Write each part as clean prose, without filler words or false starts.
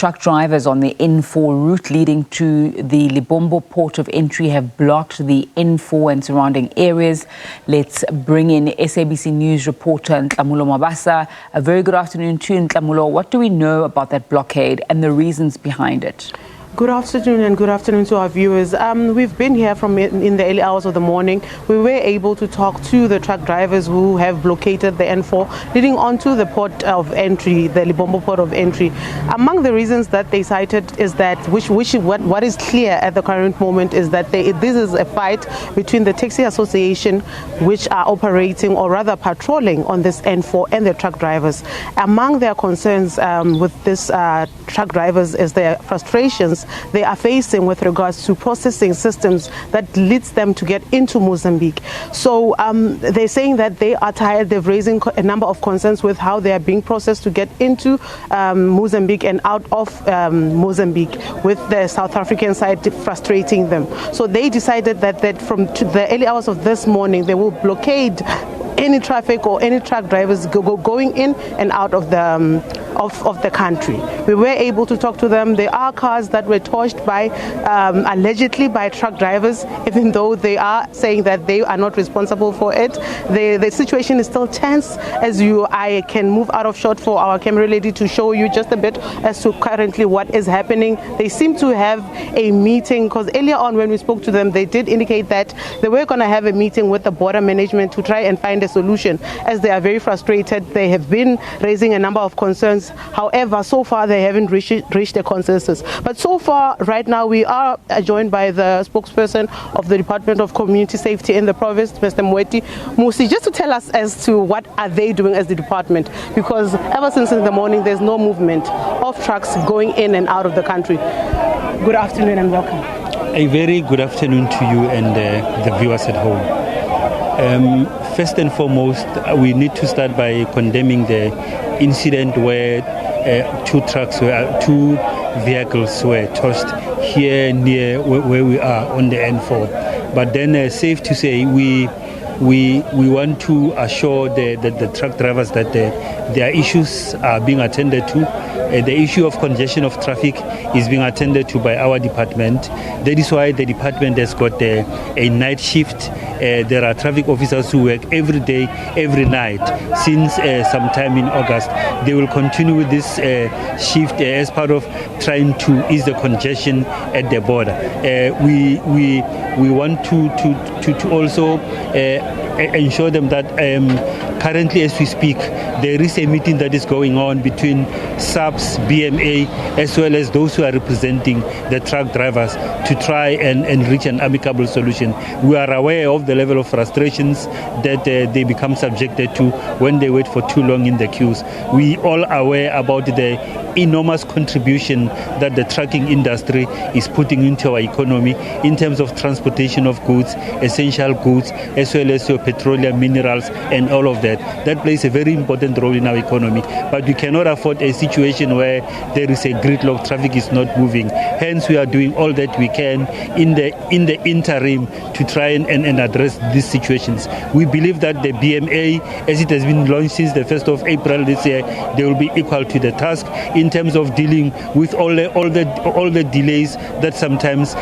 truck drivers on the N4 route leading to the Lebombo Port of Entry have blocked the N4 and surrounding areas. Let's bring in SABC News reporter Nhlamulo Mabasa. A very good afternoon to you, Nhlamulo. What do we know about that blockade and the reasons behind it? Good afternoon and good afternoon to our viewers. We've been here from in the early hours of the morning. We were able to talk to the truck drivers who have blockaded the N4 leading onto the port of entry, the Lebombo Port of Entry. Among the reasons that they cited is that what is clear at the current moment is that this is a fight between the taxi association, which are operating or rather patrolling on this N4, and the truck drivers. Among their concerns with this truck drivers is their frustrations they are facing with regards to processing systems that leads them to get into Mozambique. So they're saying that they are tired. They're raising a number of concerns with how they are being processed to get into Mozambique and out of Mozambique, with the South African side frustrating them. So they decided that from the early hours of this morning, they will blockade any traffic or any truck drivers going in and out of the country. We were able to talk to them. There are cars that were torched by allegedly by truck drivers, even though they are saying that they are not responsible for it. The situation is still tense. I can move out of shot for our camera lady to show you just a bit as to currently what is happening. They seem to have a meeting, because earlier on when we spoke to them, they did indicate that they were going to have a meeting with the border management to try and find a solution, as they are very frustrated. They have been raising a number of concerns. However, so far they haven't reached a consensus. But so far, right now, we are joined by the spokesperson of the Department of Community Safety in the province, Mr. Mweti Musi, just to tell us as to what are they doing as the department, because ever since in the morning there's no movement of trucks going in and out of the country. Good afternoon and welcome. A very good afternoon to you and the viewers at home. First and foremost, we need to start by condemning the incident where two vehicles were tossed here near where we are on the N4. But then, safe to say, we want to assure the truck drivers that their issues are being attended to. The issue of congestion of traffic is being attended to by our department. That is why the department has got a night shift. There are traffic officers who work every day, every night since sometime in August. They will continue with this shift as part of trying to ease the congestion at the border. We want to also ensure them that currently, as we speak, there is a meeting that is going on between SABC, BMA, as well as those who are representing the truck drivers to try and reach an amicable solution. We are aware of the level of frustrations that they become subjected to when they wait for too long in the queues. We all are aware about the enormous contribution that the trucking industry is putting into our economy in terms of transportation of goods, essential goods, as well as your petroleum, minerals, and all of that. That plays a very important role in our economy. But we cannot afford a situation where there is a gridlock, traffic is not moving. Hence, we are doing all that we can in the interim to try and address these situations. We believe that the BMA, as it has been launched since the 1st of April this year, they will be equal to the task in terms of dealing with all the delays that sometimes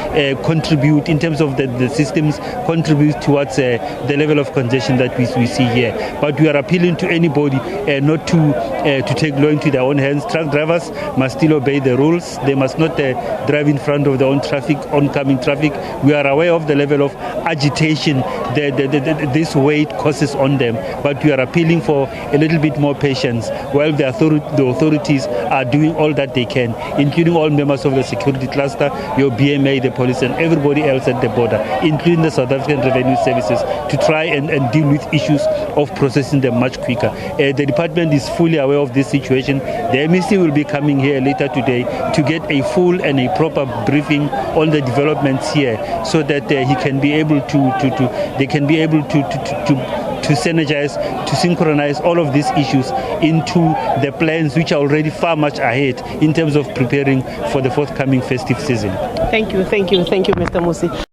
contribute in terms of the systems contribute towards the level of congestion that we see here. But we are appealing to anybody not to take law into their own hands. Truck drivers must still obey the rules. They must not drive in front of their own traffic, oncoming traffic. We are aware of the level of agitation this weight causes on them, but we are appealing for a little bit more patience while the authorities are doing all that they can, including all members of the security cluster, your BMA, the police, and everybody else at the border, including the South African Revenue Services, to try and deal with issues of processing them much quicker. The department is fully aware of this situation. The MEC will be coming here later today to get a full and a proper briefing on the developments here, so that they can be able to synergize, to synchronize all of these issues into the plans which are already far much ahead in terms of preparing for the forthcoming festive season. Thank you, Mr. Musi.